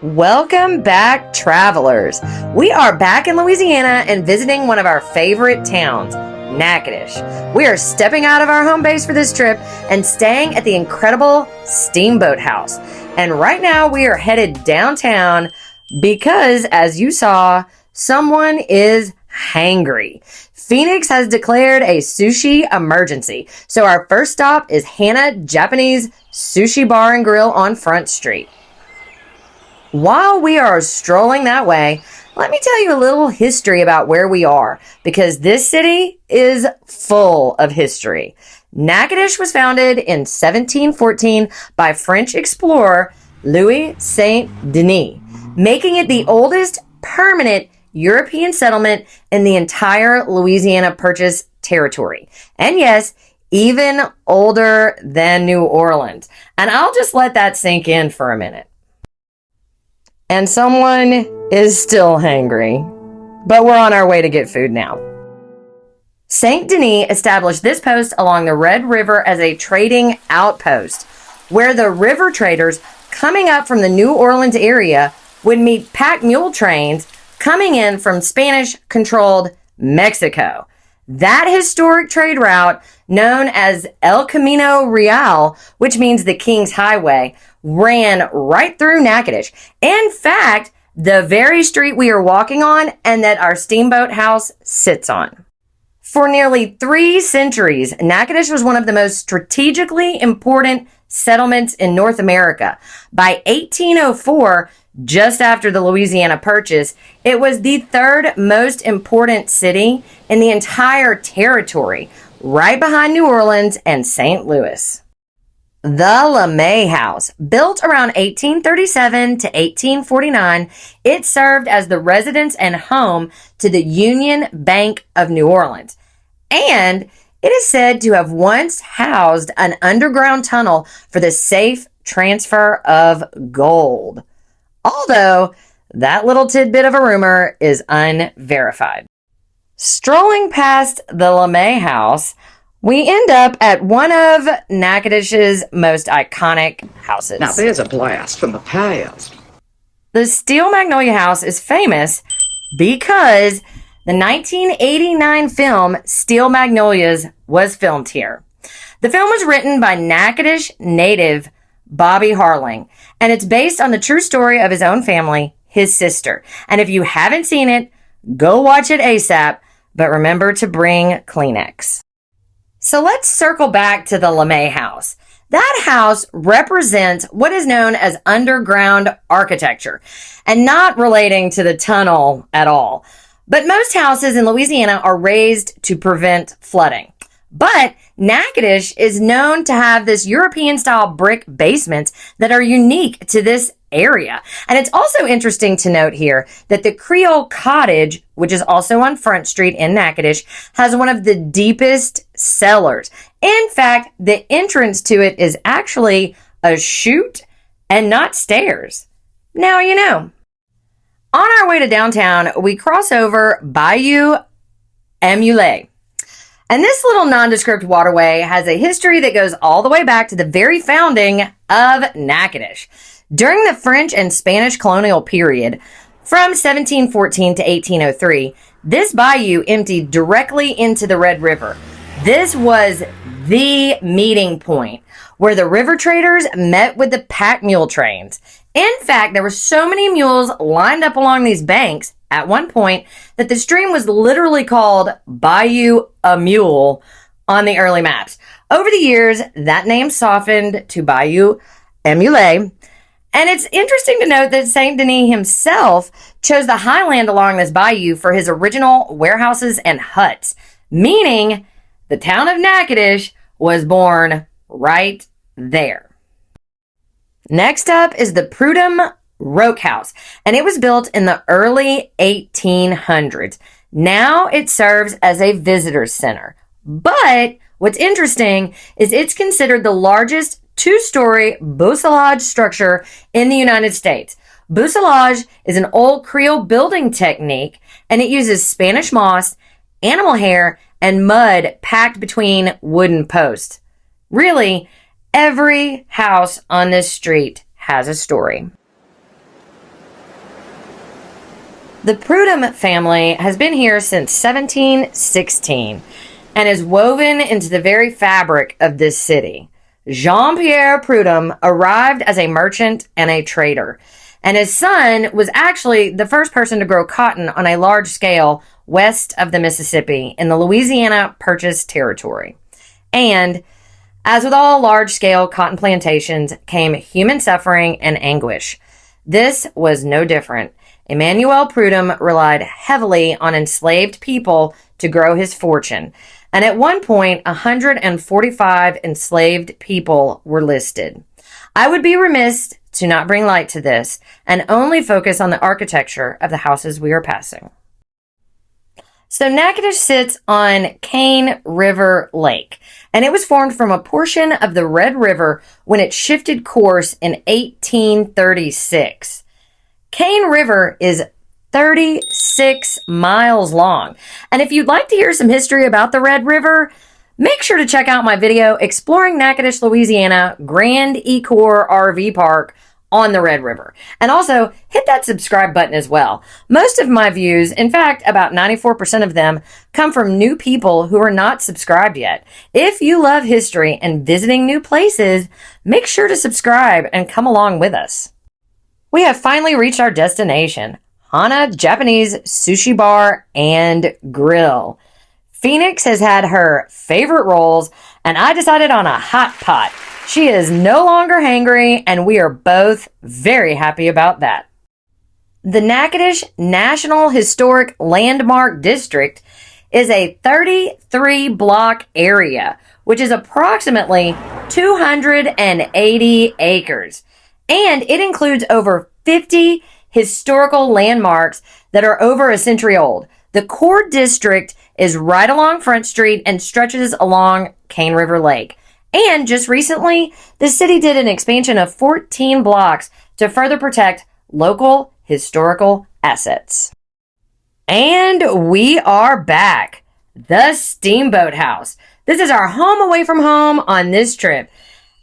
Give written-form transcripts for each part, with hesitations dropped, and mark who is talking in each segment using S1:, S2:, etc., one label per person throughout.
S1: Welcome back, travelers. We are back in Louisiana and visiting one of our favorite towns, Natchitoches. We are stepping out of our home base for this trip and staying at the incredible Steamboat House. And right now we are headed downtown because, as you saw, someone is hangry. Phoenix has declared a sushi emergency. So our first stop is Hana Japanese Sushi Bar and Grill on Front Street. While we are strolling that way, let me tell you a little history about where we are, because this city is full of history. Natchitoches was founded in 1714 by French explorer Louis Saint-Denis, making it the oldest permanent European settlement in the entire Louisiana Purchase territory. And yes, even older than New Orleans. And I'll just let that sink in for a minute. And someone is still hangry, but we're on our way to get food now. Saint Denis established this post along the Red River as a trading outpost, where the river traders coming up from the New Orleans area would meet pack mule trains coming in from Spanish-controlled Mexico. That historic trade route, known as El Camino Real, which means the King's Highway, ran right through Natchitoches. In fact, the very street we are walking on and that our Steamboat House sits on. For nearly 3 centuries, Natchitoches was one of the most strategically important settlements in North America. By 1804, just after the Louisiana Purchase, it was the 3rd most important city in the entire territory, right behind New Orleans and St. Louis. The LeMay House, built around 1837 to 1849, it served as the residence and home to the Union Bank of New Orleans. And it is said to have once housed an underground tunnel for the safe transfer of gold. Although, that little tidbit of a rumor is unverified. Strolling past the LeMay House, we end up at one of Natchitoches' most iconic houses.
S2: Now there's a blast from the past.
S1: The Steel Magnolia House is famous because the 1989 film Steel Magnolias was filmed here. The film was written by Natchitoches native Bobby Harling, and it's based on the true story of his own family, his sister. And if you haven't seen it, go watch it ASAP, but remember to bring Kleenex. So let's circle back to the LeMay House. That house represents what is known as underground architecture, and not relating to the tunnel at all. But most houses in Louisiana are raised to prevent flooding. But Natchitoches is known to have this European-style brick basements that are unique to this area. And it's also interesting to note here that the Creole cottage, which is also on Front Street in Natchitoches, has one of the deepest cellars. In fact, the entrance to it is actually a chute and not stairs. Now you know. On our way to downtown, we cross over Bayou Amulet. And this little nondescript waterway has a history that goes all the way back to the very founding of Natchitoches. During the French and Spanish colonial period, from 1714 to 1803, this bayou emptied directly into the Red River. This was the meeting point where the river traders met with the pack mule trains. In fact, there were so many mules lined up along these banks at one point that the stream was literally called Bayou Mule on the early maps. Over the years, that name softened to Bayou Amulet. And it's interesting to note that Saint Denis himself chose the highland along this bayou for his original warehouses and huts, meaning the town of Natchitoches was born right there. Next up is the Prudhomme Roke House, and it was built in the early 1800s. Now it serves as a visitor center. But what's interesting is it's considered the largest 2-story bousselage structure in the United States. Bousselage is an old Creole building technique, and it uses Spanish moss, animal hair, and mud packed between wooden posts. Really, every house on this street has a story. The Prudhomme family has been here since 1716 and is woven into the very fabric of this city. Jean-Pierre Prudhomme arrived as a merchant and a trader, and his son was actually the first person to grow cotton on a large scale west of the Mississippi in the Louisiana Purchase territory. And as with all large-scale cotton plantations came human suffering and anguish. This was no different. Emmanuel Prudhomme relied heavily on enslaved people to grow his fortune, and at one point, 145 enslaved people were listed. I would be remiss to not bring light to this and only focus on the architecture of the houses we are passing. So Natchitoches sits on Cane River Lake, and it was formed from a portion of the Red River when it shifted course in 1836. Cane River is 36 miles long, and if you'd like to hear some history about the Red River, make sure to check out my video exploring Natchitoches, Louisiana Grand Ecore RV Park on the Red River. And also, hit that subscribe button as well. Most of my views, in fact, about 94% of them, come from new people who are not subscribed yet. If you love history and visiting new places, make sure to subscribe and come along with us. We have finally reached our destination, Hana Japanese Sushi Bar and Grill. Phoenix has had her favorite rolls, and I decided on a hot pot. She is no longer hangry, and we are both very happy about that. The Natchitoches National Historic Landmark District is a 33-block area, which is approximately 280 acres. And it includes over 50 historical landmarks that are over a century old. The core district is right along Front Street and stretches along Cane River Lake. And just recently, the city did an expansion of 14 blocks to further protect local historical assets. And we are back. The Steamboat House. This is our home away from home on this trip.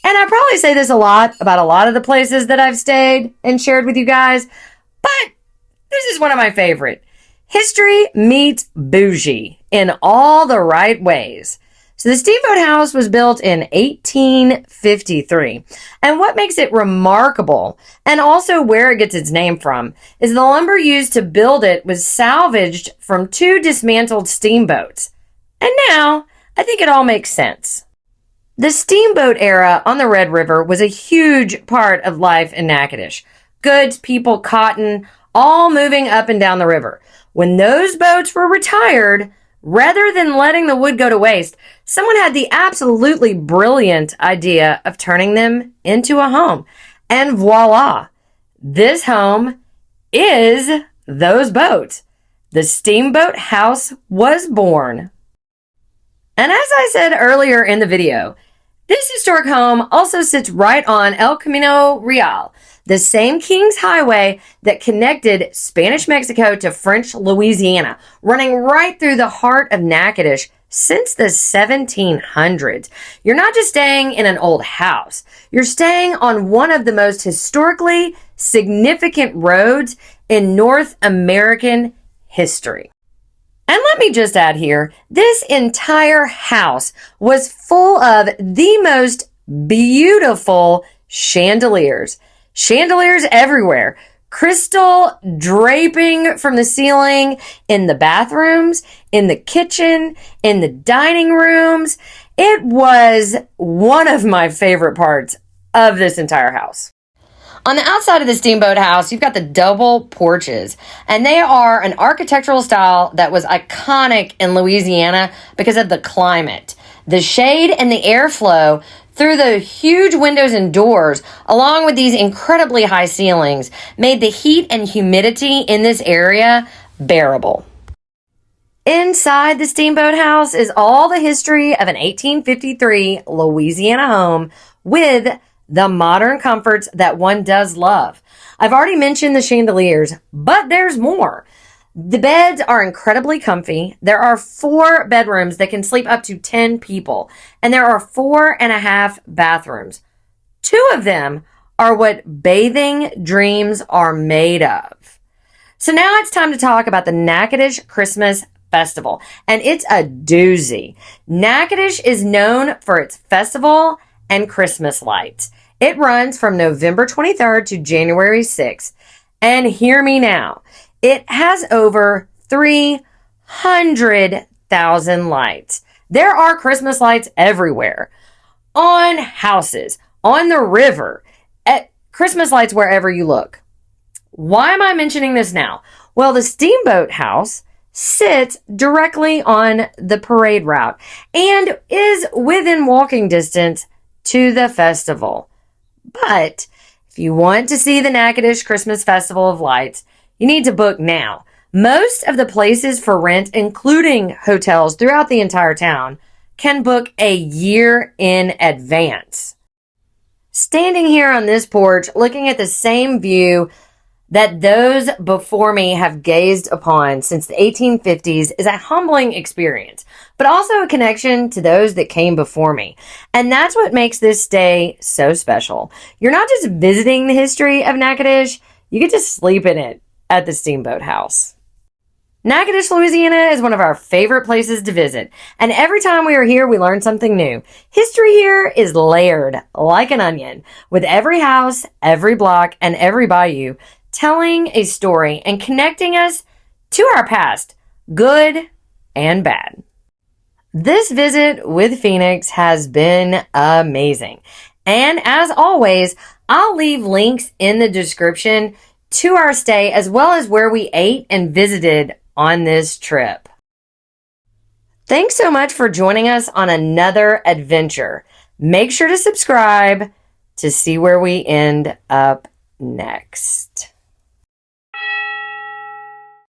S1: And I probably say this a lot about a lot of the places that I've stayed and shared with you guys, but this is one of my favorite. History meets bougie in all the right ways. So the Steamboat House was built in 1853. And what makes it remarkable, and also where it gets its name from, is the lumber used to build it was salvaged from 2 dismantled steamboats. And now, I think it all makes sense. The steamboat era on the Red River was a huge part of life in Natchitoches. Goods, people, cotton, all moving up and down the river. When those boats were retired, rather than letting the wood go to waste, someone had the absolutely brilliant idea of turning them into a home. And voila, this home is those boats. The Steamboat House was born. And as I said earlier in the video, this historic home also sits right on El Camino Real, the same King's Highway that connected Spanish Mexico to French Louisiana, running right through the heart of Natchitoches since the 1700s. You're not just staying in an old house, you're staying on one of the most historically significant roads in North American history. And let me just add here, this entire house was full of the most beautiful chandeliers. Chandeliers everywhere. Crystal draping from the ceiling in the bathrooms, in the kitchen, in the dining rooms. It was one of my favorite parts of this entire house. On the outside of the Steamboat House, you've got the double porches, and they are an architectural style that was iconic in Louisiana because of the climate. The shade and the airflow through the huge windows and doors, along with these incredibly high ceilings, made the heat and humidity in this area bearable. Inside the Steamboat House is all the history of an 1853 Louisiana home with the modern comforts that one does love. I've already mentioned the chandeliers, but there's more. The beds are incredibly comfy. There are 4 bedrooms that can sleep up to 10 people, and there are 4.5 bathrooms. 2 of them are what bathing dreams are made of. So now it's time to talk about the Natchitoches Christmas Festival, and it's a doozy. Natchitoches is known for its festival and Christmas lights. It runs from November 23rd to January 6th. And hear me now, it has over 300,000 lights. There are Christmas lights everywhere. On houses, on the river, at Christmas lights wherever you look. Why am I mentioning this now? Well, the Steamboat House sits directly on the parade route and is within walking distance to the festival. But if you want to see the Natchitoches Christmas Festival of Lights, you need to book now. Most of the places for rent, including hotels throughout the entire town, can book a year in advance. Standing here on this porch, looking at the same view that those before me have gazed upon since the 1850s is a humbling experience, but also a connection to those that came before me. And that's what makes this day so special. You're not just visiting the history of Natchitoches, you get to sleep in it at the Steamboat House. Natchitoches, Louisiana is one of our favorite places to visit, and every time we are here, we learn something new. History here is layered like an onion, with every house, every block, and every bayou telling a story and connecting us to our past, good and bad. This visit with Phoenix has been amazing. And as always, I'll leave links in the description to our stay as well as where we ate and visited on this trip. Thanks so much for joining us on another adventure. Make sure to subscribe to see where we end up next.